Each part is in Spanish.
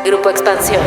Grupo Expansión.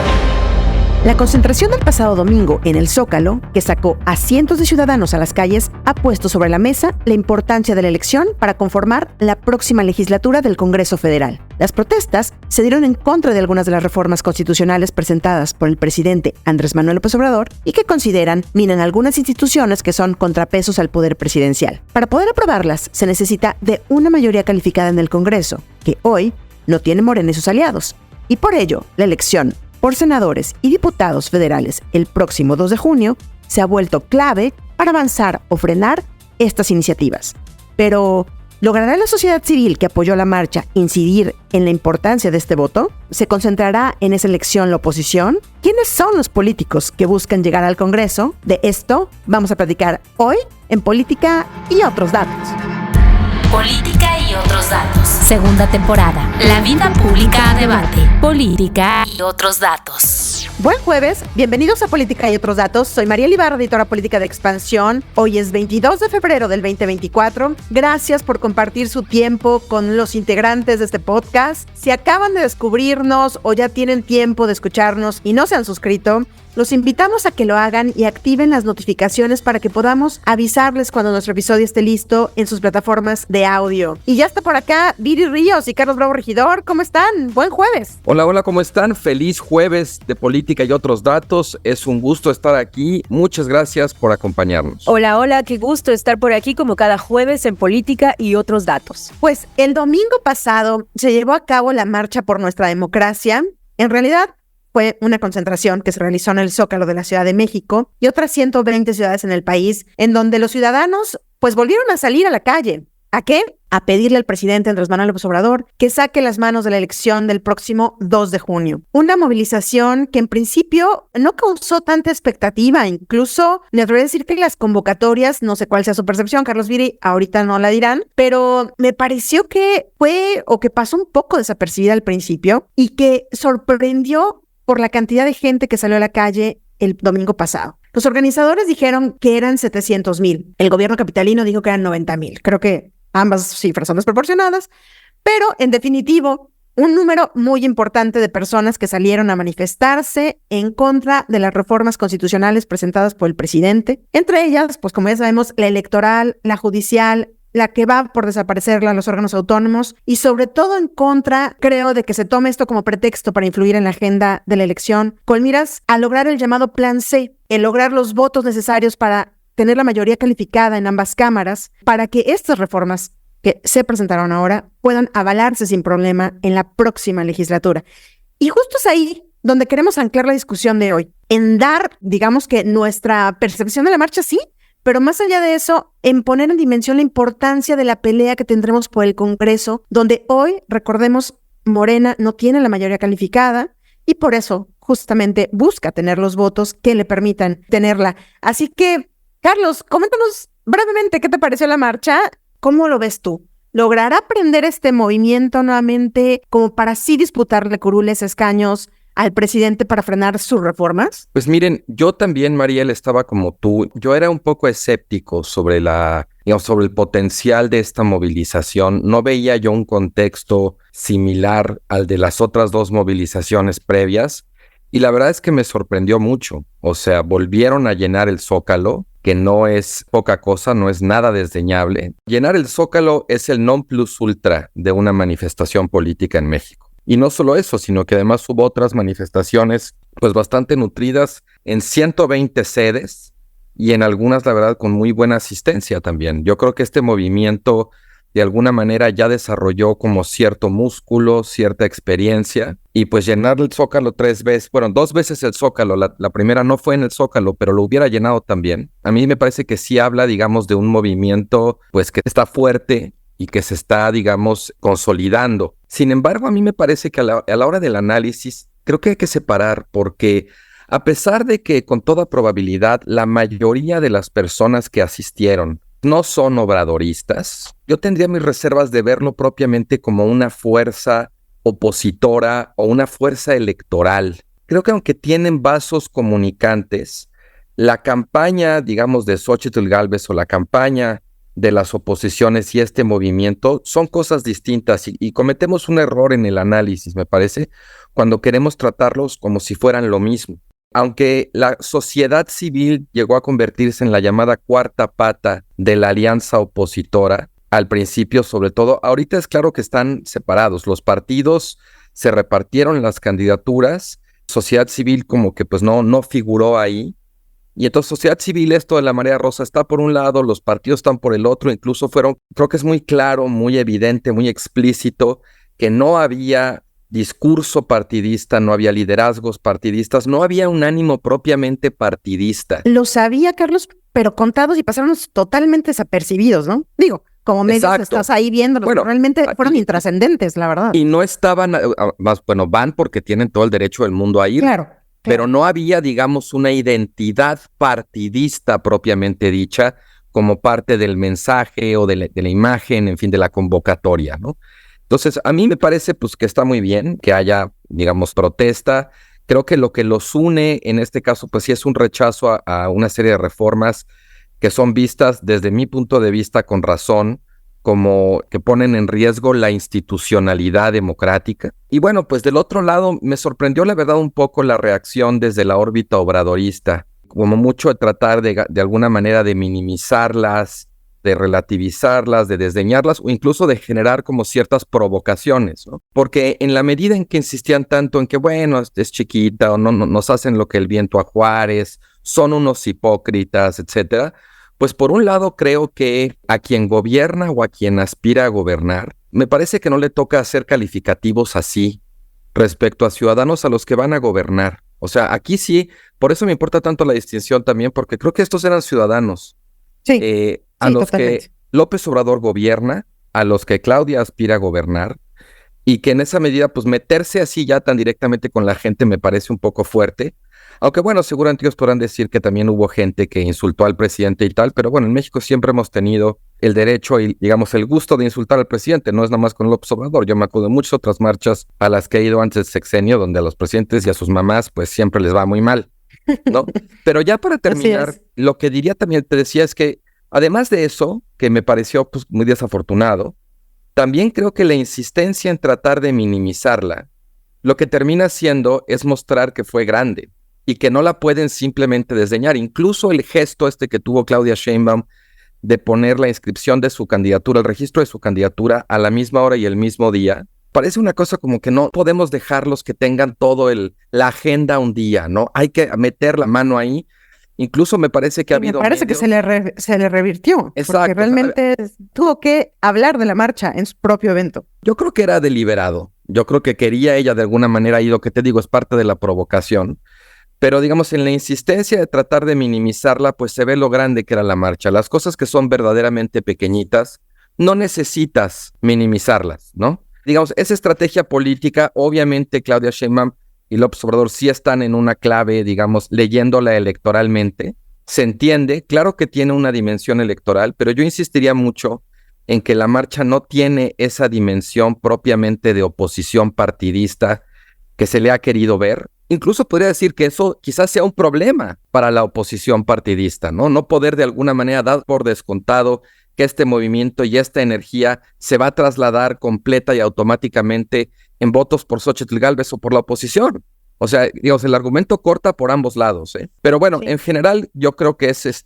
La concentración del pasado domingo en el Zócalo, que sacó a cientos de ciudadanos a las calles, ha puesto sobre la mesa la importancia de la elección para conformar la próxima legislatura del Congreso Federal. Las protestas se dieron en contra de algunas de las reformas constitucionales presentadas por el presidente Andrés Manuel López Obrador y que consideran minan algunas instituciones que son contrapesos al poder presidencial. Para poder aprobarlas, se necesita de una mayoría calificada en el Congreso, que hoy no tiene Morena y sus aliados. Y por ello, la elección por senadores y diputados federales el próximo 2 de junio se ha vuelto clave para avanzar o frenar estas iniciativas. Pero, ¿logrará la sociedad civil que apoyó la marcha incidir en la importancia de este voto? ¿Se concentrará en esa elección la oposición? ¿Quiénes son los políticos que buscan llegar al Congreso? De esto vamos a platicar hoy en Política y Otros Datos. Política y otros datos. Segunda temporada. La vida pública a debate. Política y otros datos. Buen jueves, bienvenidos a Política y Otros Datos. Soy Mariel Ibarra, editora política de Expansión. Hoy es 22 de febrero del 2024. Gracias por compartir su tiempo con los integrantes de este podcast. Si acaban de descubrirnos o ya tienen tiempo de escucharnos y no se han suscrito, los invitamos a que lo hagan y activen las notificaciones para que podamos avisarles cuando nuestro episodio esté listo en sus plataformas de audio. Y ya está por acá Viri Ríos y Carlos Bravo Regidor. ¿Cómo están? Buen jueves. Hola, ¿cómo están? Feliz jueves de Política y Otros Datos. Es un gusto estar aquí. Muchas gracias por acompañarnos. Hola, qué gusto estar por aquí como cada jueves en Política y Otros Datos. Pues el domingo pasado se llevó a cabo la Marcha por Nuestra Democracia. En realidad, fue una concentración que se realizó en el Zócalo de la Ciudad de México y otras 120 ciudades en el país, en donde los ciudadanos pues volvieron a salir a la calle. ¿A qué? A pedirle al presidente Andrés Manuel López Obrador que saque las manos de la elección del próximo 2 de junio. Una movilización que en principio no causó tanta expectativa, incluso me atrevo a decir que las convocatorias, no sé cuál sea su percepción, Carlos Viri, ahorita no la dirán, pero me pareció que fue o que pasó un poco desapercibida al principio y que sorprendió por la cantidad de gente que salió a la calle el domingo pasado. Los organizadores dijeron que eran 700,000. El gobierno capitalino dijo que eran 90,000. Creo que ambas cifras son desproporcionadas, pero en definitivo, un número muy importante de personas que salieron a manifestarse en contra de las reformas constitucionales presentadas por el presidente. Entre ellas, pues como ya sabemos, la electoral, la judicial, la que va por desaparecerla a los órganos autónomos y sobre todo en contra, creo, de que se tome esto como pretexto para influir en la agenda de la elección, con miras a lograr el llamado Plan C, el lograr los votos necesarios para tener la mayoría calificada en ambas cámaras, para que estas reformas que se presentaron ahora puedan avalarse sin problema en la próxima legislatura. Y justo es ahí donde queremos anclar la discusión de hoy, en dar, digamos que nuestra percepción de la marcha, sí, pero más allá de eso, en poner en dimensión la importancia de la pelea que tendremos por el Congreso, donde hoy, recordemos, Morena no tiene la mayoría calificada y por eso justamente busca tener los votos que le permitan tenerla. Así que, Carlos, coméntanos brevemente qué te pareció la marcha, ¿cómo lo ves tú? ¿Logrará prender este movimiento nuevamente como para así disputarle curules, escaños al presidente para frenar sus reformas? Pues miren, yo también, Mariel, estaba como tú. Yo era un poco escéptico sobre sobre el potencial de esta movilización. No veía yo un contexto similar al de las otras dos movilizaciones previas. Y la verdad es que me sorprendió mucho. O sea, volvieron a llenar el Zócalo, que no es poca cosa, no es nada desdeñable. Llenar el Zócalo es el non plus ultra de una manifestación política en México. Y no solo eso, sino que además hubo otras manifestaciones pues bastante nutridas en 120 sedes y en algunas, la verdad, con muy buena asistencia también. Yo creo que este movimiento de alguna manera ya desarrolló como cierto músculo, cierta experiencia y pues llenar el Zócalo 3 veces, bueno, 2 veces el Zócalo, la primera no fue en el Zócalo, pero lo hubiera llenado también. A mí me parece que sí habla, digamos, de un movimiento pues que está fuerte y que se está, digamos, consolidando. Sin embargo, a mí me parece que a la hora del análisis, creo que hay que separar porque a pesar de que con toda probabilidad la mayoría de las personas que asistieron no son obradoristas, yo tendría mis reservas de verlo propiamente como una fuerza opositora o una fuerza electoral. Creo que aunque tienen vasos comunicantes, la campaña, digamos, de Xóchitl Gálvez o la campaña de las oposiciones y este movimiento son cosas distintas y cometemos un error en el análisis, me parece, cuando queremos tratarlos como si fueran lo mismo. Aunque la sociedad civil llegó a convertirse en la llamada cuarta pata de la alianza opositora, al principio sobre todo, ahorita es claro que están separados. Los partidos se repartieron las candidaturas, sociedad civil como que pues no figuró ahí. Y entonces sociedad civil, esto de la marea rosa está por un lado, los partidos están por el otro, incluso creo que es muy claro, muy evidente, muy explícito que no había discurso partidista, no había liderazgos partidistas, no había un ánimo propiamente partidista. Lo sabía, Carlos, pero contados y pasaron totalmente desapercibidos, ¿no? Digo, como medios estás ahí viéndolos, bueno, realmente fueron intrascendentes, la verdad. Y no estaban, bueno, van porque tienen todo el derecho del mundo a ir. Claro. Pero no había, digamos, una identidad partidista propiamente dicha como parte del mensaje o de la imagen, en fin, de la convocatoria, ¿no? Entonces, a mí me parece pues que está muy bien que haya, digamos, protesta. Creo que lo que los une en este caso, pues sí es un rechazo a una serie de reformas que son vistas desde mi punto de vista con razón, como que ponen en riesgo la institucionalidad democrática. Y bueno, pues del otro lado me sorprendió la verdad un poco la reacción desde la órbita obradorista, como mucho de tratar de alguna manera de minimizarlas, de relativizarlas, de desdeñarlas o incluso de generar como ciertas provocaciones, ¿no? Porque en la medida en que insistían tanto en que, bueno, es chiquita o no nos hacen lo que el viento a Juárez, son unos hipócritas, etcétera, pues por un lado creo que a quien gobierna o a quien aspira a gobernar, me parece que no le toca hacer calificativos así respecto a ciudadanos a los que van a gobernar. O sea, aquí sí, por eso me importa tanto la distinción también, porque creo que estos eran ciudadanos. Sí. A los totalmente. que López Obrador gobierna, a los que Claudia aspira a gobernar, y que en esa medida, pues meterse así ya tan directamente con la gente me parece un poco fuerte. Aunque bueno, seguramente ellos podrán decir que también hubo gente que insultó al presidente y tal, pero bueno, en México siempre hemos tenido el derecho y, digamos, el gusto de insultar al presidente, no es nada más con López Obrador. Yo me acuerdo de muchas otras marchas a las que he ido antes del sexenio, donde a los presidentes y a sus mamás, pues siempre les va muy mal, ¿no? Pero ya para terminar, lo que diría también, te decía, es que además de eso, que me pareció pues muy desafortunado, también creo que la insistencia en tratar de minimizarla, lo que termina haciendo es mostrar que fue grande y que no la pueden simplemente desdeñar. Incluso el gesto que tuvo Claudia Sheinbaum de poner la inscripción de su candidatura, el registro de su candidatura a la misma hora y el mismo día, parece una cosa como que no podemos dejarlos que tengan la agenda un día, ¿no? Hay que meter la mano ahí. Incluso me parece que ha habido... Me parece que se le revirtió. Exacto. Porque realmente tuvo que hablar de la marcha en su propio evento. Yo creo que era deliberado. Yo creo que quería ella de alguna manera, y lo que te digo es parte de la provocación. Pero digamos, en la insistencia de tratar de minimizarla, pues se ve lo grande que era la marcha. Las cosas que son verdaderamente pequeñitas, no necesitas minimizarlas, ¿no? Digamos, esa estrategia política, obviamente Claudia Sheinbaum y López Obrador sí están en una clave, digamos, leyéndola electoralmente. Se entiende, claro que tiene una dimensión electoral, pero yo insistiría mucho en que la marcha no tiene esa dimensión propiamente de oposición partidista que se le ha querido ver. Incluso podría decir que eso quizás sea un problema para la oposición partidista, ¿no? No poder de alguna manera dar por descontado que este movimiento y esta energía se va a trasladar completa y automáticamente en votos por Xóchitl Gálvez o por la oposición. O sea, digamos, el argumento corta por ambos lados, ¿eh? Pero bueno, sí. En general yo creo que es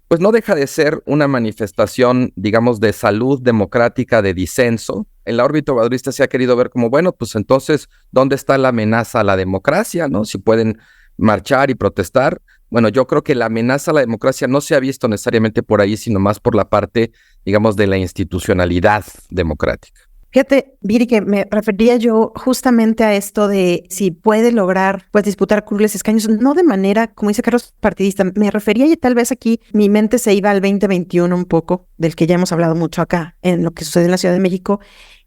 pues no deja de ser una manifestación, digamos, de salud democrática, de disenso. En la órbita obradorista se ha querido ver como, bueno, pues entonces, ¿dónde está la amenaza a la democracia, no? Si pueden marchar y protestar. Bueno, yo creo que la amenaza a la democracia no se ha visto necesariamente por ahí, sino más por la parte, digamos, de la institucionalidad democrática. Fíjate, Viri, que me refería yo justamente a esto de si puede lograr, pues, disputar cruciales escaños, no de manera, como dice Carlos, partidista. Me refería y tal vez aquí mi mente se iba al 2021 un poco, del que ya hemos hablado mucho acá, en lo que sucede en la Ciudad de México,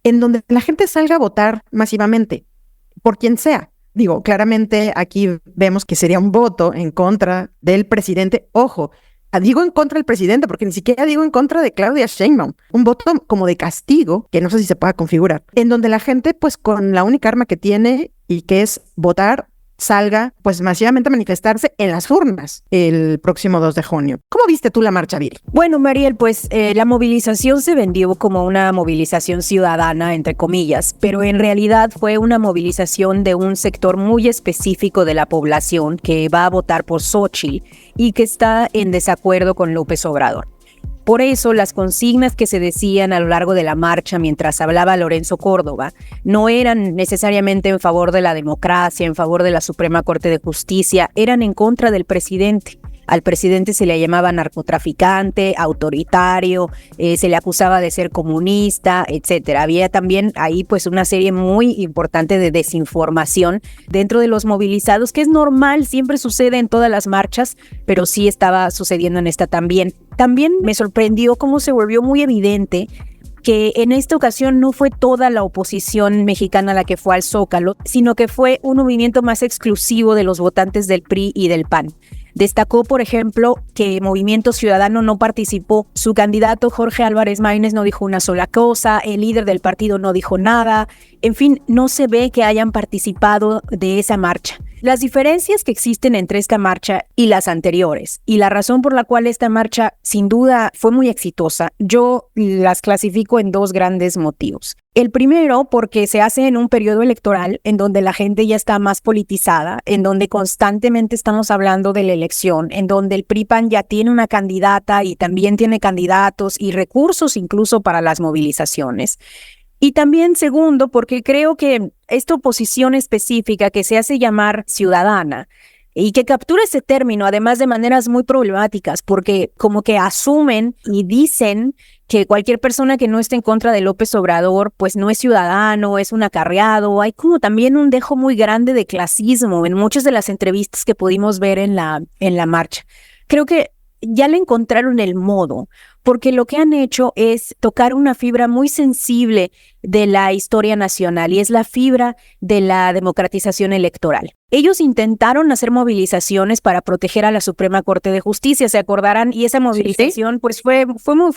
en donde la gente salga a votar masivamente, por quien sea. Digo, claramente aquí vemos que sería un voto en contra del presidente. Ojo, digo en contra del presidente porque ni siquiera digo en contra de Claudia Sheinbaum. Un voto como de castigo, que no sé si se pueda configurar, en donde la gente, pues con la única arma que tiene y que es votar, salga pues masivamente a manifestarse en las urnas el próximo 2 de junio. ¿Cómo viste tú la marcha, Viri? Bueno, Mariel, pues la movilización se vendió como una movilización ciudadana, entre comillas, pero en realidad fue una movilización de un sector muy específico de la población que va a votar por Xóchitl y que está en desacuerdo con López Obrador. Por eso, las consignas que se decían a lo largo de la marcha mientras hablaba Lorenzo Córdoba no eran necesariamente en favor de la democracia, en favor de la Suprema Corte de Justicia, eran en contra del presidente. Al presidente se le llamaba narcotraficante, autoritario, se le acusaba de ser comunista, etcétera. Había también ahí pues una serie muy importante de desinformación dentro de los movilizados, que es normal, siempre sucede en todas las marchas, pero sí estaba sucediendo en esta también. También me sorprendió cómo se volvió muy evidente que en esta ocasión no fue toda la oposición mexicana la que fue al Zócalo, sino que fue un movimiento más exclusivo de los votantes del PRI y del PAN. Destacó, por ejemplo, que Movimiento Ciudadano no participó. Su candidato Jorge Álvarez Maínez no dijo una sola cosa, el líder del partido no dijo nada. En fin, no se ve que hayan participado de esa marcha. Las diferencias que existen entre esta marcha y las anteriores, y la razón por la cual esta marcha sin duda fue muy exitosa, yo las clasifico en dos grandes motivos. El primero, porque se hace en un periodo electoral en donde la gente ya está más politizada, en donde constantemente estamos hablando de la elección, en donde el PRI-PAN ya tiene una candidata y también tiene candidatos y recursos incluso para las movilizaciones. Y también, segundo, porque creo que esta oposición específica que se hace llamar ciudadana y que captura ese término, además de maneras muy problemáticas, porque como que asumen y dicen que cualquier persona que no esté en contra de López Obrador, pues no es ciudadano, es un acarreado. Hay como también un dejo muy grande de clasismo en muchas de las entrevistas que pudimos ver en la marcha. Creo que ya le encontraron el modo, porque lo que han hecho es tocar una fibra muy sensible de la historia nacional y es la fibra de la democratización electoral. Ellos intentaron hacer movilizaciones para proteger a la Suprema Corte de Justicia, se acordarán, y esa movilización pues fue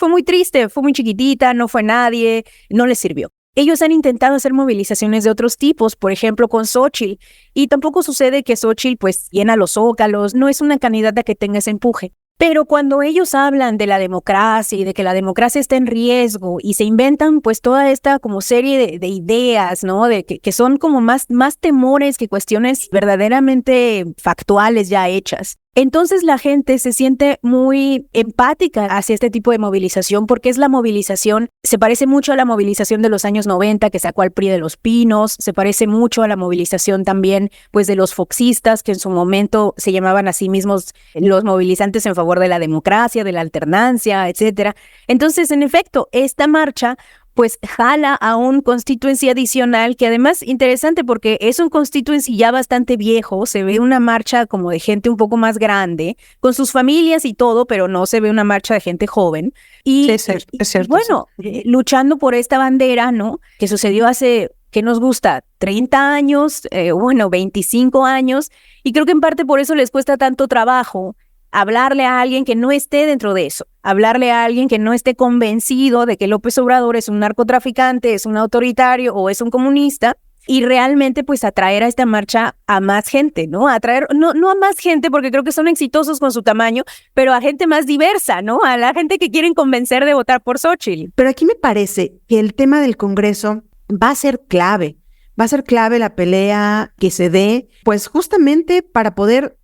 muy triste, fue muy chiquitita, no fue nadie, no les sirvió. Ellos han intentado hacer movilizaciones de otros tipos, por ejemplo con Xóchitl, y tampoco sucede que Xóchitl pues llena los zócalos, no es una candidata que tenga ese empuje. Pero cuando ellos hablan de la democracia y de que la democracia está en riesgo y se inventan pues toda esta como serie de ideas, ¿no? De que son como más temores que cuestiones verdaderamente factuales ya hechas. Entonces la gente se siente muy empática hacia este tipo de movilización porque es la movilización, se parece mucho a la movilización de los años 90 que sacó al PRI de los Pinos, se parece mucho a la movilización también pues de los foxistas que en su momento se llamaban a sí mismos los movilizantes en favor de la democracia, de la alternancia, etcétera. Entonces, en efecto, esta marcha pues jala a un constituency adicional que además interesante porque es un constituency ya bastante viejo, se ve una marcha como de gente un poco más grande, con sus familias y todo, pero no se ve una marcha de gente joven. Y, sí, es cierto, bueno, luchando por esta bandera, ¿no? Que sucedió hace, ¿qué nos gusta? 30 años, 25 años, y creo que en parte por eso les cuesta tanto trabajo hablarle a alguien que no esté dentro de eso, hablarle a alguien que no esté convencido de que López Obrador es un narcotraficante, es un autoritario o es un comunista, y realmente pues atraer a esta marcha a más gente, ¿no? Atraer, no a más gente porque creo que son exitosos con su tamaño, pero a gente más diversa, ¿no? A la gente que quieren convencer de votar por Xóchitl. Pero aquí me parece que el tema del Congreso va a ser clave la pelea que se dé, pues justamente para poder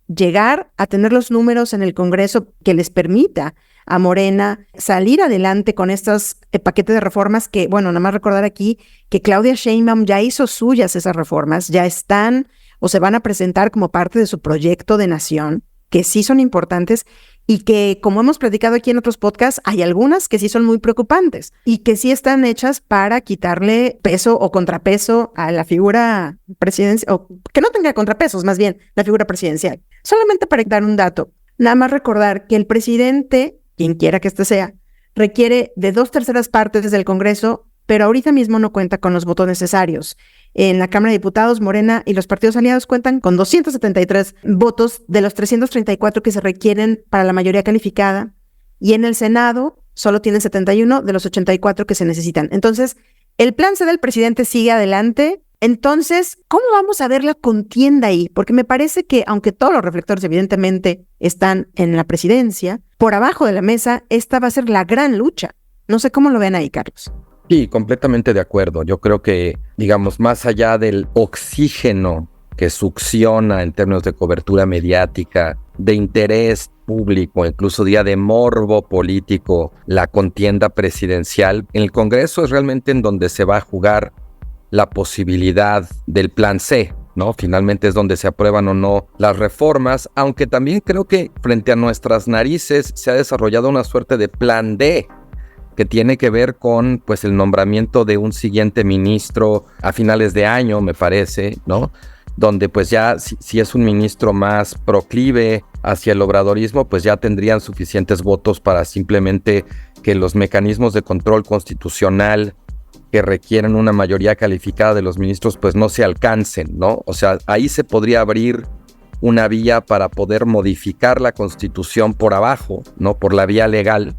llegar a tener los números en el Congreso que les permita a Morena salir adelante con estos paquetes de reformas que, bueno, nada más recordar aquí que Claudia Sheinbaum ya hizo suyas esas reformas, ya están o se van a presentar como parte de su proyecto de nación, que sí son importantes y que, como hemos platicado aquí en otros podcasts, hay algunas que sí son muy preocupantes y que sí están hechas para quitarle peso o contrapeso a la figura presidencial, o que no tenga contrapesos, más bien, la figura presidencial. Solamente para dar un dato, nada más recordar que el presidente, quien quiera que este sea, requiere de 2/3 partes del Congreso, pero ahorita mismo no cuenta con los votos necesarios. En la Cámara de Diputados, Morena y los partidos aliados cuentan con 273 votos de los 334 que se requieren para la mayoría calificada, y en el Senado solo tienen 71 de los 84 que se necesitan. Entonces, el plan C del presidente sigue adelante Entonces, ¿cómo vamos a ver la contienda ahí? Porque me parece que, aunque todos los reflectores evidentemente están en la presidencia, por abajo de la mesa, esta va a ser la gran lucha. No sé cómo lo ven ahí, Carlos. Sí, completamente de acuerdo. Yo creo que, digamos, más allá del oxígeno que succiona en términos de cobertura mediática, de interés público, incluso día de morbo político, la contienda presidencial, en el Congreso es realmente en donde se va a jugar la posibilidad del plan C, ¿no? Finalmente es donde se aprueban o no las reformas, aunque también creo que frente a nuestras narices se ha desarrollado una suerte de plan D, que tiene que ver con pues el nombramiento de un siguiente ministro a finales de año, me parece, ¿no? Donde pues ya si es un ministro más proclive hacia el obradorismo, pues ya tendrían suficientes votos para simplemente que los mecanismos de control constitucional que requieren una mayoría calificada de los ministros pues no se alcancen, ¿no? O sea, ahí se podría abrir una vía para poder modificar la Constitución por abajo, ¿no? Por la vía legal,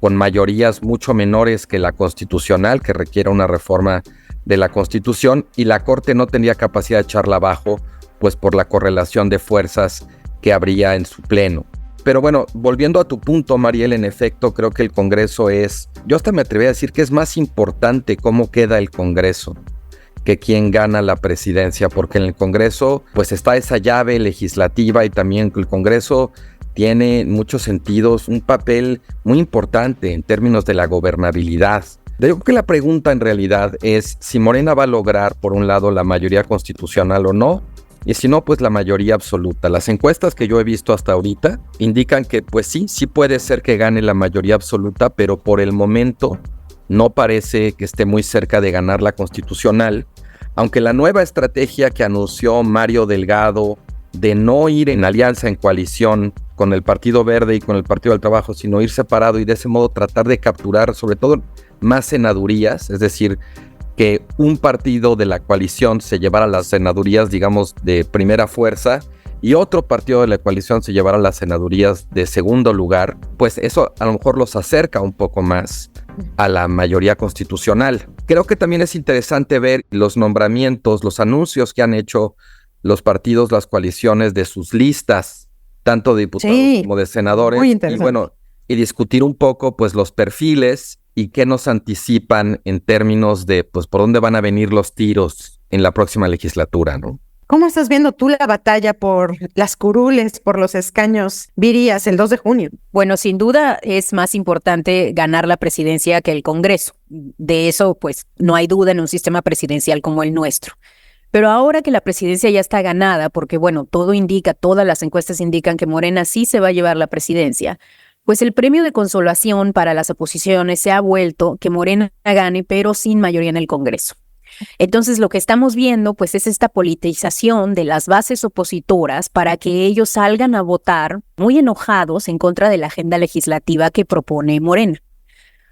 con mayorías mucho menores que la constitucional, que requiere una reforma de la Constitución, y la Corte no tendría capacidad de echarla abajo, pues por la correlación de fuerzas que habría en su pleno. Pero bueno, volviendo a tu punto, Mariel, en efecto, creo que el Congreso yo hasta me atreví a decir que es más importante cómo queda el Congreso que quién gana la presidencia, porque en el Congreso pues está esa llave legislativa y también el Congreso tiene en muchos sentidos un papel muy importante en términos de la gobernabilidad. Yo creo que la pregunta en realidad es si Morena va a lograr, por un lado, la mayoría constitucional o no, y si no, pues la mayoría absoluta. Las encuestas que yo he visto hasta ahorita indican que pues sí puede ser que gane la mayoría absoluta, pero por el momento no parece que esté muy cerca de ganar la constitucional, aunque la nueva estrategia que anunció Mario Delgado de no ir en alianza, en coalición con el Partido Verde y con el Partido del Trabajo, sino ir separado y de ese modo tratar de capturar sobre todo más senadurías, es decir, que un partido de la coalición se llevara las senadurías, digamos, de primera fuerza y otro partido de la coalición se llevara las senadurías de segundo lugar, pues eso a lo mejor los acerca un poco más a la mayoría constitucional. Creo que también es interesante ver los nombramientos, los anuncios que han hecho los partidos, las coaliciones de sus listas, tanto de diputados como de senadores, muy interesante. Y bueno, y discutir un poco pues los perfiles y qué nos anticipan en términos de pues por dónde van a venir los tiros en la próxima legislatura, ¿no? ¿Cómo estás viendo tú la batalla por las curules, por los escaños, Virías, el 2 de junio? Bueno, sin duda es más importante ganar la presidencia que el Congreso. De eso, pues, no hay duda en un sistema presidencial como el nuestro. Pero ahora que la presidencia ya está ganada, porque bueno, todo indica, todas las encuestas indican que Morena sí se va a llevar la presidencia, pues el premio de consolación para las oposiciones se ha vuelto que Morena gane, pero sin mayoría en el Congreso. Entonces lo que estamos viendo pues es esta politización de las bases opositoras para que ellos salgan a votar muy enojados en contra de la agenda legislativa que propone Morena.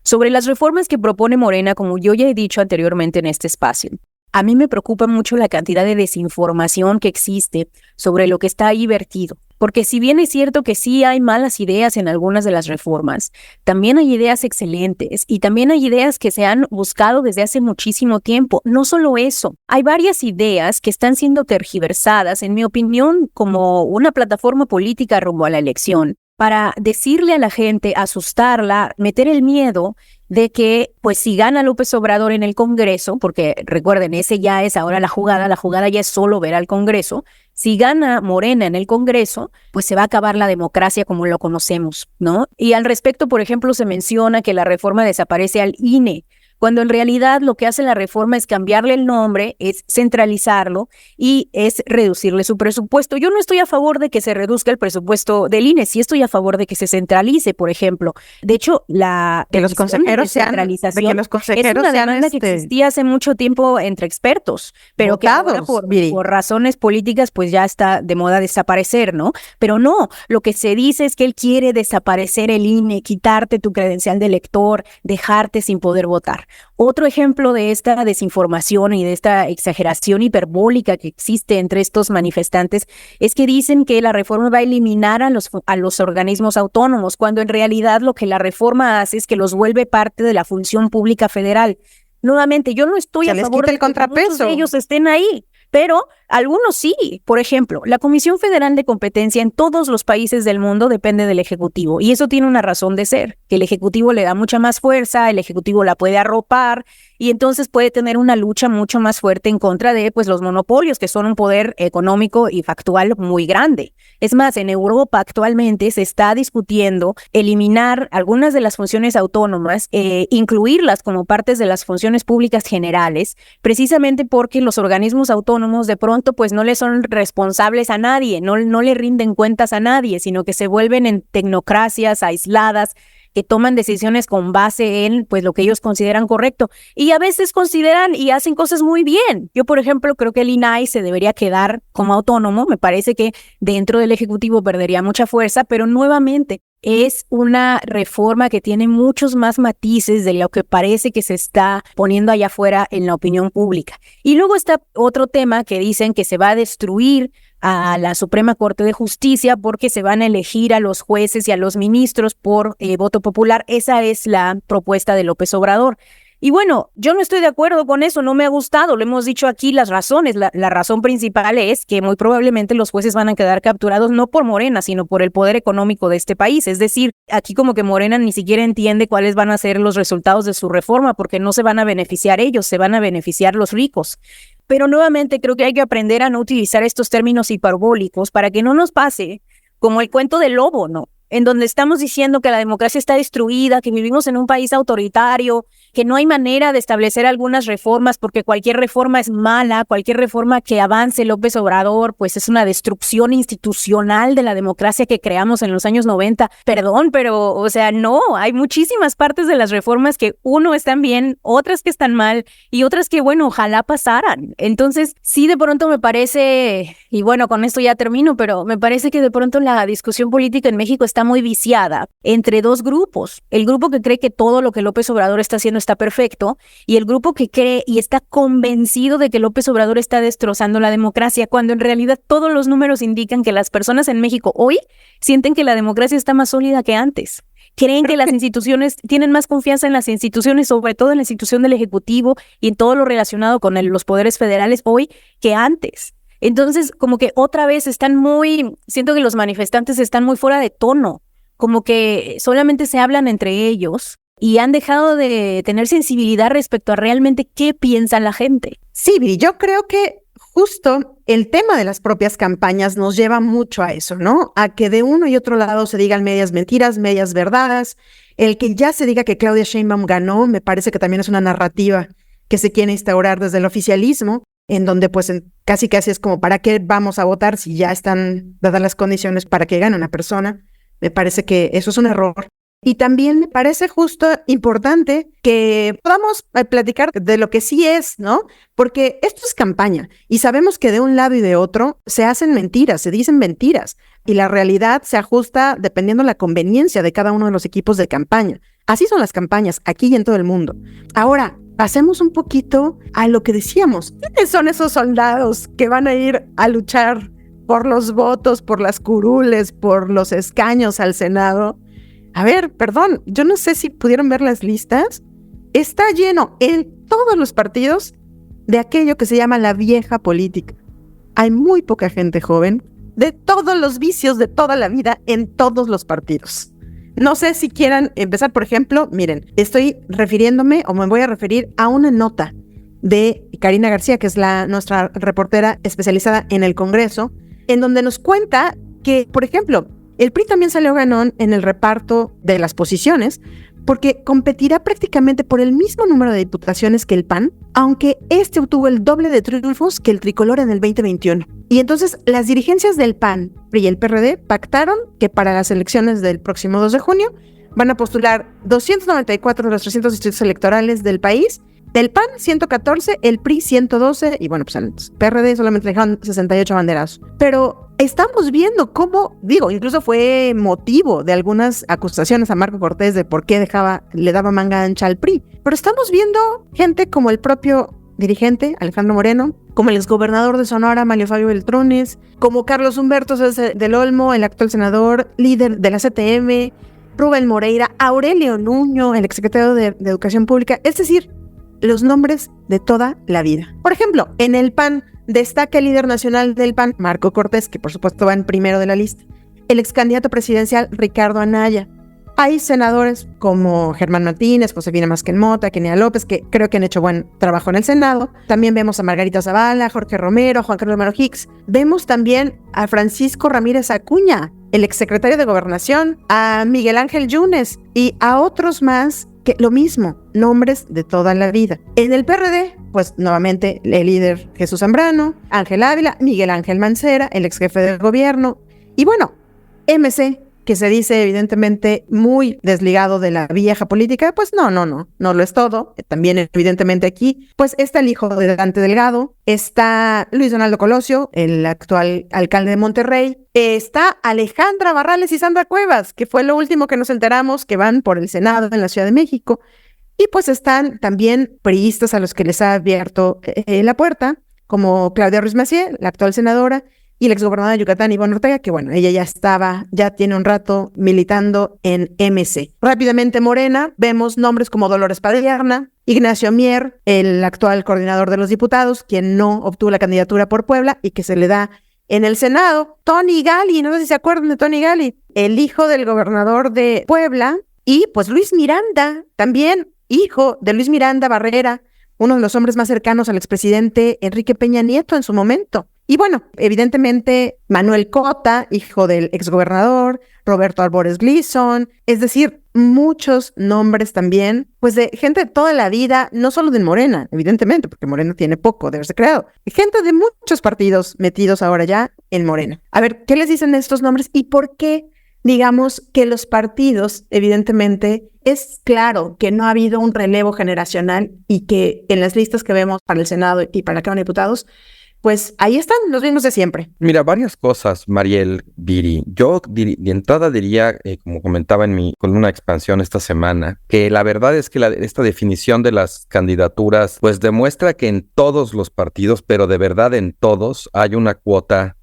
Sobre las reformas que propone Morena, como yo ya he dicho anteriormente en este espacio, a mí me preocupa mucho la cantidad de desinformación que existe sobre lo que está ahí vertido. Porque si bien es cierto que sí hay malas ideas en algunas de las reformas, también hay ideas excelentes y también hay ideas que se han buscado desde hace muchísimo tiempo. No solo eso, hay varias ideas que están siendo tergiversadas, en mi opinión, como una plataforma política rumbo a la elección, para decirle a la gente, asustarla, meter el miedo de que, pues si gana López Obrador en el Congreso, porque recuerden, ese ya es ahora la jugada ya es solo ver al Congreso, si gana Morena en el Congreso, pues se va a acabar la democracia como lo conocemos, ¿no? Y al respecto, por ejemplo, se menciona que la reforma desaparece al INE, cuando en realidad lo que hace la reforma es cambiarle el nombre, es centralizarlo y es reducirle su presupuesto. Yo no estoy a favor de que se reduzca el presupuesto del INE, sí estoy a favor de que se centralice, por ejemplo. De hecho, que los consejeros sean, es una demanda que existía hace mucho tiempo entre expertos, pero votados, que ahora por razones políticas pues ya está de moda desaparecer, ¿no? Pero no, lo que se dice es que él quiere desaparecer el INE, quitarte tu credencial de elector, dejarte sin poder votar. Otro ejemplo de esta desinformación y de esta exageración hiperbólica que existe entre estos manifestantes es que dicen que la reforma va a eliminar a los organismos autónomos, cuando en realidad lo que la reforma hace es que los vuelve parte de la función pública federal. Nuevamente, yo no estoy a favor de que muchos de ellos estén ahí, pero algunos sí. Por ejemplo, la Comisión Federal de Competencia en todos los países del mundo depende del Ejecutivo, y eso tiene una razón de ser, que el Ejecutivo le da mucha más fuerza, el Ejecutivo la puede arropar, y entonces puede tener una lucha mucho más fuerte en contra de pues los monopolios, que son un poder económico y factual muy grande. Es más, en Europa actualmente se está discutiendo eliminar algunas de las funciones autónomas, incluirlas como partes de las funciones públicas generales, precisamente porque los organismos autónomos de pronto pues no le son responsables a nadie, no le rinden cuentas a nadie, sino que se vuelven en tecnocracias aisladas, que toman decisiones con base en pues lo que ellos consideran correcto, y a veces consideran y hacen cosas muy bien. Yo, por ejemplo, creo que el INAI se debería quedar como autónomo. Me parece que dentro del Ejecutivo perdería mucha fuerza, pero nuevamente es una reforma que tiene muchos más matices de lo que parece que se está poniendo allá afuera en la opinión pública. Y luego está otro tema que dicen que se va a destruir a la Suprema Corte de Justicia porque se van a elegir a los jueces y a los ministros por voto popular. Esa es la propuesta de López Obrador. Y bueno, yo no estoy de acuerdo con eso, no me ha gustado, lo hemos dicho aquí, las razones. La razón principal es que muy probablemente los jueces van a quedar capturados no por Morena, sino por el poder económico de este país. Es decir, aquí como que Morena ni siquiera entiende cuáles van a ser los resultados de su reforma, porque no se van a beneficiar ellos, se van a beneficiar los ricos. Pero nuevamente creo que hay que aprender a no utilizar estos términos hiperbólicos para que no nos pase como el cuento del lobo, ¿no? En donde estamos diciendo que la democracia está destruida, que vivimos en un país autoritario, que no hay manera de establecer algunas reformas porque cualquier reforma es mala, cualquier reforma que avance López Obrador, pues es una destrucción institucional de la democracia que creamos en los años 90. Perdón, pero, o sea, no, hay muchísimas partes de las reformas que uno están bien, otras que están mal y otras que, bueno, ojalá pasaran. Entonces, sí, de pronto me parece, y bueno, con esto ya termino, pero me parece que de pronto la discusión política en México está muy viciada entre dos grupos. El grupo que cree que todo lo que López Obrador está haciendo está perfecto, y el grupo que cree y está convencido de que López Obrador está destrozando la democracia, cuando en realidad todos los números indican que las personas en México hoy sienten que la democracia está más sólida que antes. Creen que las instituciones, tienen más confianza en las instituciones, sobre todo en la institución del Ejecutivo y en todo lo relacionado con los poderes federales hoy que antes. Entonces, como que otra vez siento que los manifestantes están muy fuera de tono, como que solamente se hablan entre ellos y han dejado de tener sensibilidad respecto a realmente qué piensa la gente. Sí, Viri, yo creo que justo el tema de las propias campañas nos lleva mucho a eso, ¿no? A que de uno y otro lado se digan medias mentiras, medias verdades. El que ya se diga que Claudia Sheinbaum ganó, me parece que también es una narrativa que se quiere instaurar desde el oficialismo, en donde pues casi es como, ¿para qué vamos a votar si ya están dadas las condiciones para que gane una persona? Me parece que eso es un error. Y también me parece justo importante que podamos platicar de lo que sí es, ¿no? Porque esto es campaña y sabemos que de un lado y de otro se hacen mentiras, se dicen mentiras, y la realidad se ajusta dependiendo de la conveniencia de cada uno de los equipos de campaña. Así son las campañas aquí y en todo el mundo. Ahora, pasemos un poquito a lo que decíamos. ¿Quiénes son esos soldados que van a ir a luchar por los votos, por las curules, por los escaños al Senado? A ver, perdón, yo no sé si pudieron ver las listas. Está lleno en todos los partidos de aquello que se llama la vieja política. Hay muy poca gente joven de todos los vicios de toda la vida en todos los partidos. No sé si quieran empezar, por ejemplo, miren, estoy refiriéndome o me voy a referir a una nota de Karina García, que es nuestra reportera especializada en el Congreso, en donde nos cuenta que, por ejemplo, el PRI también salió ganón en el reparto de las posiciones porque competirá prácticamente por el mismo número de diputaciones que el PAN, aunque este obtuvo el doble de triunfos que el tricolor en el 2021. Y entonces las dirigencias del PAN, PRI y el PRD pactaron que para las elecciones del próximo 2 de junio van a postular 294 de los 300 distritos electorales del país. Del PAN, 114, el PRI, 112, y bueno, pues al PRD solamente dejaron 68 banderas. Pero estamos viendo cómo, incluso fue motivo de algunas acusaciones a Marco Cortés de por qué le daba manga ancha al PRI. Pero estamos viendo gente como el propio dirigente, Alejandro Moreno, como el exgobernador de Sonora, Manlio Fabio Beltrones, como Carlos Humberto del Olmo, el actual senador, líder de la CTM, Rubén Moreira, Aurelio Nuño, el exsecretario de Educación Pública. Es decir, los nombres de toda la vida. Por ejemplo, en el PAN destaca el líder nacional del PAN, Marco Cortés, que por supuesto va en primero de la lista, el ex candidato presidencial Ricardo Anaya. Hay senadores como Germán Martínez, Josefina Vázquez Mota, Kenia López, que creo que han hecho buen trabajo en el Senado. También vemos a Margarita Zavala, Jorge Romero, Juan Carlos Romero Hicks. Vemos también a Francisco Ramírez Acuña, el exsecretario de Gobernación, a Miguel Ángel Yunes y a otros más que lo mismo, nombres de toda la vida. En el PRD, pues nuevamente el líder Jesús Zambrano, Ángel Ávila, Miguel Ángel Mancera, el ex jefe del gobierno. Y bueno, MC, que se dice evidentemente muy desligado de la vieja política, pues no lo es todo. También evidentemente aquí, pues está el hijo de Dante Delgado, está Luis Donaldo Colosio, el actual alcalde de Monterrey, está Alejandra Barrales y Sandra Cuevas, que fue lo último que nos enteramos que van por el Senado en la Ciudad de México, y pues están también priistas a los que les ha abierto la puerta, como Claudia Ruiz Massieu, la actual senadora, y el exgobernador de Yucatán, Ivonne Ortega, que bueno, ella ya tiene un rato militando en MC. Rápidamente Morena, vemos nombres como Dolores Padierna, Ignacio Mier, el actual coordinador de los diputados, quien no obtuvo la candidatura por Puebla y que se le da en el Senado. Tony Gali, no sé si se acuerdan de Tony Gali, el hijo del gobernador de Puebla, y pues Luis Miranda, también hijo de Luis Miranda Barrera, uno de los hombres más cercanos al expresidente Enrique Peña Nieto en su momento. Y bueno, evidentemente Manuel Cota, hijo del exgobernador, Roberto Albores Gleason, es decir, muchos nombres también, pues de gente de toda la vida, no solo de Morena, evidentemente, porque Morena tiene poco de haberse creado, gente de muchos partidos metidos ahora ya en Morena. A ver, ¿qué les dicen estos nombres y por qué? Digamos que los partidos, evidentemente, es claro que no ha habido un relevo generacional y que en las listas que vemos para el Senado y para la Cámara de Diputados, pues ahí están los mismos de siempre. Mira, varias cosas, Mariel, Viri. Yo de entrada diría, como comentaba en mi columna expansión esta semana, que la verdad es que esta definición de las candidaturas pues demuestra que en todos los partidos, pero de verdad en todos, hay una cuota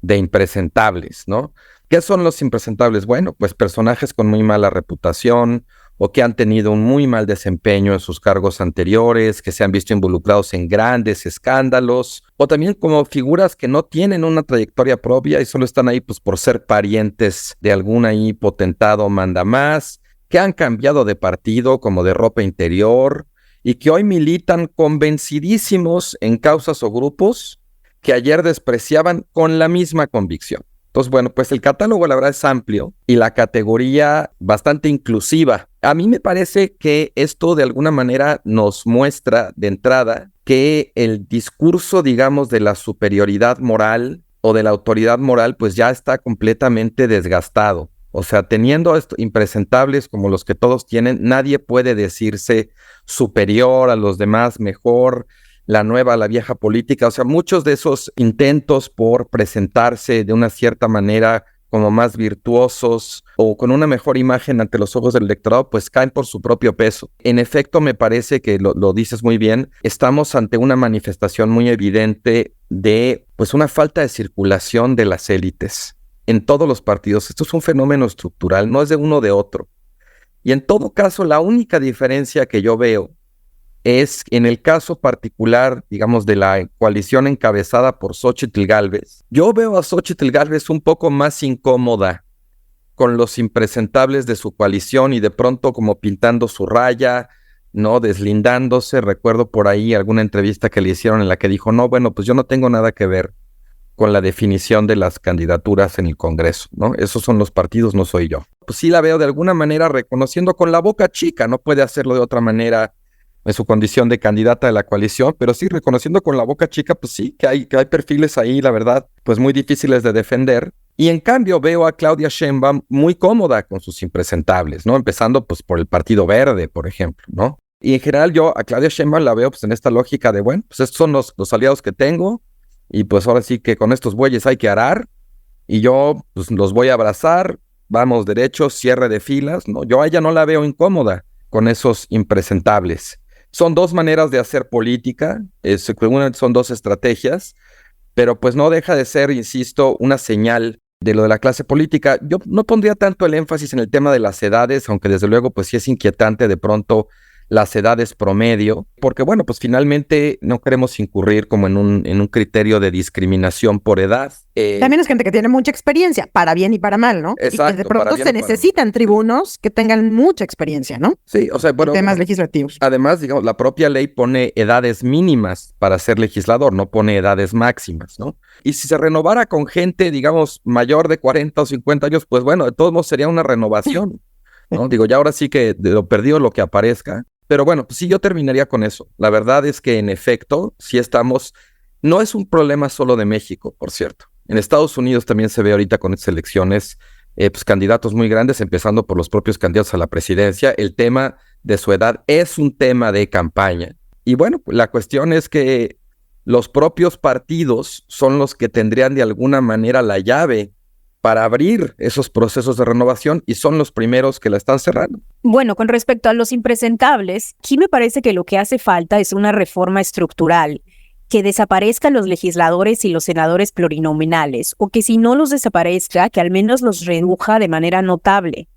de impresentables, ¿no? ¿Qué son los impresentables? Bueno, pues personajes con muy mala reputación o que han tenido un muy mal desempeño en sus cargos anteriores, que se han visto involucrados en grandes escándalos, o también como figuras que no tienen una trayectoria propia y solo están ahí pues por ser parientes de algún ahí potentado mandamás, que han cambiado de partido como de ropa interior y que hoy militan convencidísimos en causas o grupos que ayer despreciaban con la misma convicción. Entonces, bueno, pues el catálogo la verdad es amplio y la categoría bastante inclusiva. A mí me parece que esto de alguna manera nos muestra de entrada que el discurso, digamos, de la superioridad moral o de la autoridad moral, pues ya está completamente desgastado. O sea, teniendo impresentables como los que todos tienen, nadie puede decirse superior a los demás, mejor, la nueva, la vieja política. O sea, muchos de esos intentos por presentarse de una cierta manera como más virtuosos o con una mejor imagen ante los ojos del electorado, pues caen por su propio peso. En efecto, me parece que lo dices muy bien, estamos ante una manifestación muy evidente de pues una falta de circulación de las élites en todos los partidos. Esto es un fenómeno estructural, no es de uno o de otro. Y en todo caso, la única diferencia que yo veo es en el caso particular, digamos, de la coalición encabezada por Xóchitl Gálvez. Yo veo a Xóchitl Gálvez un poco más incómoda con los impresentables de su coalición y de pronto como pintando su raya, ¿no? Deslindándose. Recuerdo por ahí alguna entrevista que le hicieron en la que dijo, no, bueno, pues yo no tengo nada que ver con la definición de las candidaturas en el Congreso, ¿no? Esos son los partidos, no soy yo. Pues sí la veo de alguna manera reconociendo con la boca chica, no puede hacerlo de otra manera en su condición de candidata de la coalición, pero sí reconociendo con la boca chica, pues sí, que hay perfiles ahí, la verdad, pues muy difíciles de defender. Y en cambio veo a Claudia Sheinbaum muy cómoda con sus impresentables, ¿no? Empezando pues por el Partido Verde, por ejemplo, ¿no? Y en general yo a Claudia Sheinbaum la veo pues en esta lógica de, bueno, pues estos son los aliados que tengo y pues ahora sí que con estos bueyes hay que arar y yo pues los voy a abrazar, vamos derecho, cierre de filas, ¿no? Yo a ella no la veo incómoda con esos impresentables. Son dos maneras de hacer política, son dos estrategias, pero pues no deja de ser, insisto, una señal de lo de la clase política. Yo no pondría tanto el énfasis en el tema de las edades, aunque desde luego pues sí es inquietante de pronto las edades promedio, porque bueno, pues finalmente no queremos incurrir como en un criterio de discriminación por edad. También es gente que tiene mucha experiencia, para bien y para mal, ¿no? Exacto, y que de pronto para bien se o para necesitan tribunos que tengan mucha experiencia, ¿no? Sí, o sea, bueno, en temas legislativos. Además, digamos, la propia ley pone edades mínimas para ser legislador, no pone edades máximas, ¿no? Y si se renovara con gente, digamos, mayor de 40 o 50 años, pues bueno, de todos modos sería una renovación, ¿no? Digo, ya ahora sí que de lo perdido lo que aparezca. Pero bueno, pues sí, yo terminaría con eso. La verdad es que en efecto, sí estamos, no es un problema solo de México, por cierto. En Estados Unidos también se ve ahorita con estas elecciones, pues candidatos muy grandes, empezando por los propios candidatos a la presidencia. El tema de su edad es un tema de campaña. Y bueno, pues la cuestión es que los propios partidos son los que tendrían de alguna manera la llave para abrir esos procesos de renovación y son los primeros que la están cerrando. Bueno, con respecto a los impresentables, aquí me parece que lo que hace falta es una reforma estructural, que desaparezcan los legisladores y los senadores plurinominales, o que si no los desaparezca, que al menos los reduja de manera notable.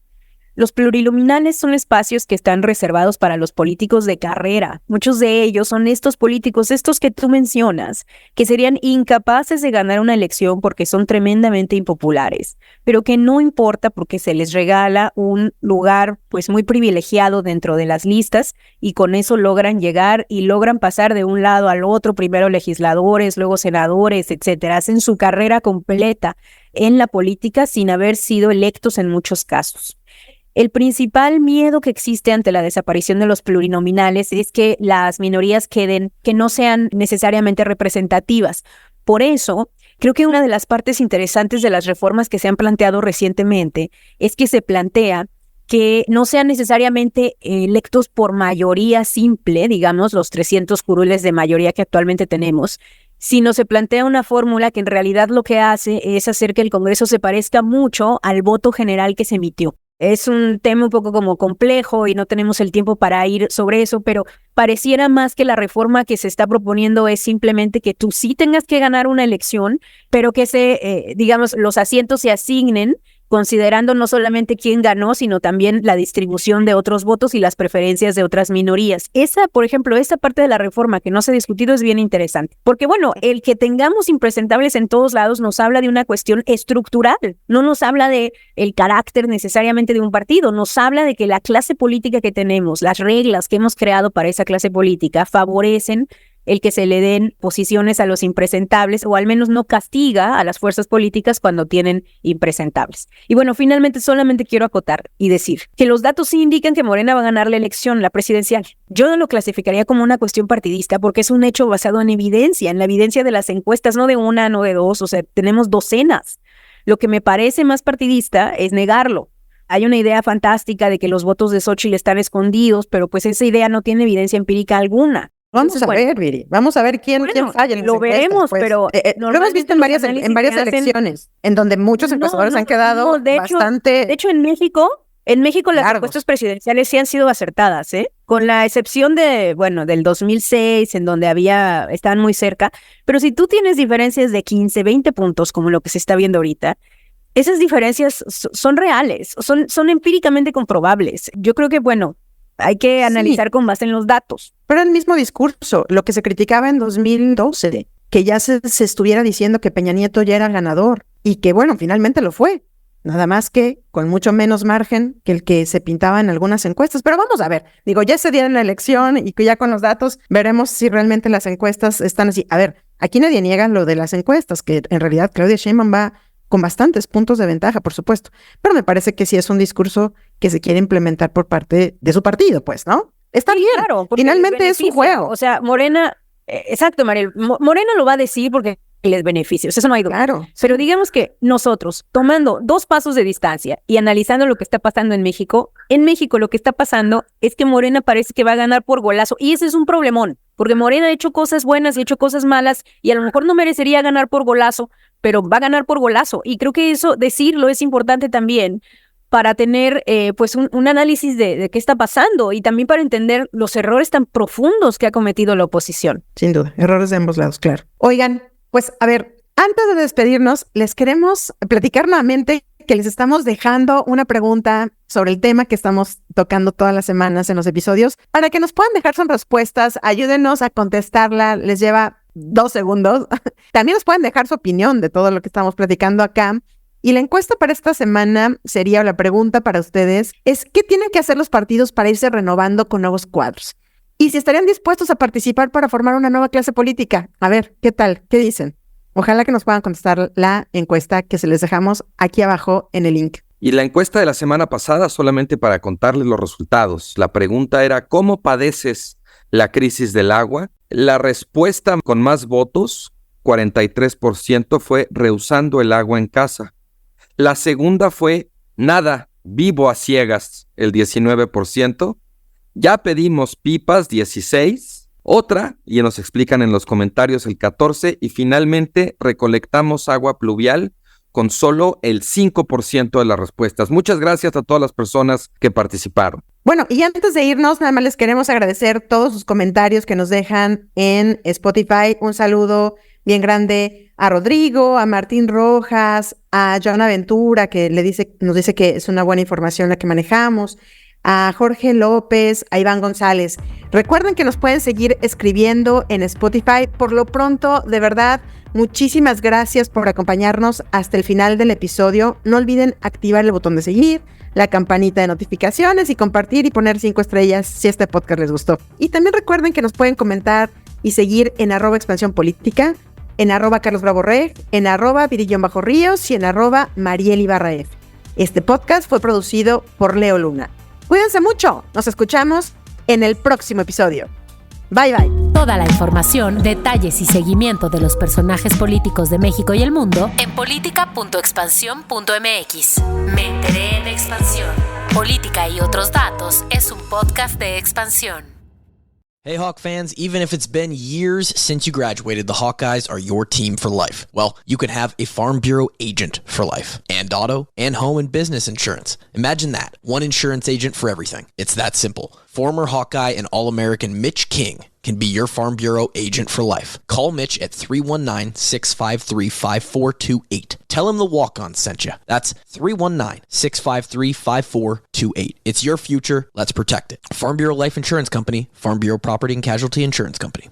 Los plurinominales son espacios que están reservados para los políticos de carrera. Muchos de ellos son estos políticos, estos que tú mencionas, que serían incapaces de ganar una elección porque son tremendamente impopulares, pero que no importa porque se les regala un lugar pues muy privilegiado dentro de las listas y con eso logran llegar y logran pasar de un lado al otro, primero legisladores, luego senadores, etcétera. Hacen su carrera completa en la política sin haber sido electos en muchos casos. El principal miedo que existe ante la desaparición de los plurinominales es que las minorías que no sean necesariamente representativas. Por eso, creo que una de las partes interesantes de las reformas que se han planteado recientemente es que se plantea que no sean necesariamente electos por mayoría simple, digamos, los 300 curules de mayoría que actualmente tenemos, sino se plantea una fórmula que en realidad lo que hace es hacer que el Congreso se parezca mucho al voto general que se emitió. Es un tema un poco como complejo y no tenemos el tiempo para ir sobre eso, pero pareciera más que la reforma que se está proponiendo es simplemente que tú sí tengas que ganar una elección, pero que digamos, los asientos se asignen considerando no solamente quién ganó, sino también la distribución de otros votos y las preferencias de otras minorías. Por ejemplo, esa parte de la reforma que no se ha discutido es bien interesante, porque bueno, el que tengamos impresentables en todos lados nos habla de una cuestión estructural, no nos habla de el carácter necesariamente de un partido, nos habla de que la clase política que tenemos, las reglas que hemos creado para esa clase política favorecen el que se le den posiciones a los impresentables o al menos no castiga a las fuerzas políticas cuando tienen impresentables. Y bueno, finalmente solamente quiero acotar y decir que los datos sí indican que Morena va a ganar la elección, la presidencial. Yo no lo clasificaría como una cuestión partidista porque es un hecho basado en evidencia, en la evidencia de las encuestas, no de una, no de dos, o sea, tenemos docenas. Lo que me parece más partidista es negarlo. Hay una idea fantástica de que los votos de Xóchitl están escondidos, pero pues esa idea no tiene evidencia empírica alguna. Vamos a ver, Viri. Vamos a ver quién falla. Lo veremos, pues. Pero lo hemos visto en varias elecciones, en donde muchos encuestadores han quedado bastante. De hecho, en México las encuestas presidenciales sí han sido acertadas, con la excepción del 2006, en donde estaban muy cerca. Pero si tú tienes diferencias de 15, 20 puntos, como lo que se está viendo ahorita, esas diferencias son reales, son empíricamente comprobables. Yo creo que, hay que analizar con base en los datos. Pero el mismo discurso, lo que se criticaba en 2012, que ya se estuviera diciendo que Peña Nieto ya era el ganador y que, finalmente lo fue. Nada más que con mucho menos margen que el que se pintaba en algunas encuestas. Pero vamos a ver, ya se dieron la elección y que ya con los datos veremos si realmente las encuestas están así. A ver, aquí nadie niega lo de las encuestas, que en realidad Claudia Sheinbaum va con bastantes puntos de ventaja, por supuesto. Pero me parece que sí es un discurso que se quiere implementar por parte de su partido, pues, ¿no? Está bien, claro, finalmente es un juego. O sea, Morena, exacto, Mariel, Morena lo va a decir porque les beneficia, eso no hay duda. Claro. Pero digamos que nosotros, tomando 2 pasos de distancia y analizando lo que está pasando en México lo que está pasando es que Morena parece que va a ganar por golazo, y ese es un problemón, porque Morena ha hecho cosas buenas y ha hecho cosas malas, y a lo mejor no merecería ganar por golazo, pero va a ganar por golazo, y creo que eso, decirlo, es importante también para tener un análisis de qué está pasando y también para entender los errores tan profundos que ha cometido la oposición. Sin duda, errores de ambos lados, claro. Oigan, pues a ver, antes de despedirnos, les queremos platicar nuevamente que les estamos dejando una pregunta sobre el tema que estamos tocando todas las semanas en los episodios para que nos puedan dejar sus respuestas. Ayúdenos a contestarla. Les lleva 2 segundos. También nos pueden dejar su opinión de todo lo que estamos platicando acá. Y la encuesta para esta semana sería, la pregunta para ustedes es: ¿qué tienen que hacer los partidos para irse renovando con nuevos cuadros? Y si estarían dispuestos a participar para formar una nueva clase política. A ver, ¿qué tal? ¿Qué dicen? Ojalá que nos puedan contestar la encuesta que se les dejamos aquí abajo en el link. Y la encuesta de la semana pasada, solamente para contarles los resultados. La pregunta era: ¿cómo padeces la crisis del agua? La respuesta con más votos, 43%, fue rehusando el agua en casa. La segunda fue nada, vivo a ciegas, el 19%. Ya pedimos pipas, 16%. Otra, y nos explican en los comentarios, el 14%. Y finalmente recolectamos agua pluvial con solo el 5% de las respuestas. Muchas gracias a todas las personas que participaron. Bueno, y antes de irnos, nada más les queremos agradecer todos sus comentarios que nos dejan en Spotify. Un saludo bien grande a Rodrigo, a Martín Rojas, a Joana Ventura, que nos dice que es una buena información la que manejamos, a Jorge López, a Iván González. Recuerden que nos pueden seguir escribiendo en Spotify. Por lo pronto, de verdad, muchísimas gracias por acompañarnos hasta el final del episodio. No olviden activar el botón de seguir, la campanita de notificaciones y compartir y poner 5 estrellas si este podcast les gustó. Y también recuerden que nos pueden comentar y seguir en @expansiónpolítica, en @carlosbravoreg, en @virillón_ríos y en @marielibarraef. Este podcast fue producido por Leo Luna. Cuídense mucho. Nos escuchamos en el próximo episodio. Bye, bye. Toda la información, detalles y seguimiento de los personajes políticos de México y el mundo en politica.expansión.mx. Me enteré en Expansión. Política y otros datos es un podcast de Expansión. Hey Hawk fans, even if it's been years since you graduated, the Hawkeyes are your team for life. Well, you can have a Farm Bureau agent for life. And auto, and home and business insurance. Imagine that. One insurance agent for everything. It's that simple. Former Hawkeye and All-American Mitch King can be your Farm Bureau agent for life. Call Mitch at 319-653-5428. Tell him the walk-on sent you. That's 319-653-5428. It's your future. Let's protect it. Farm Bureau Life Insurance Company, Farm Bureau Property and Casualty Insurance Company.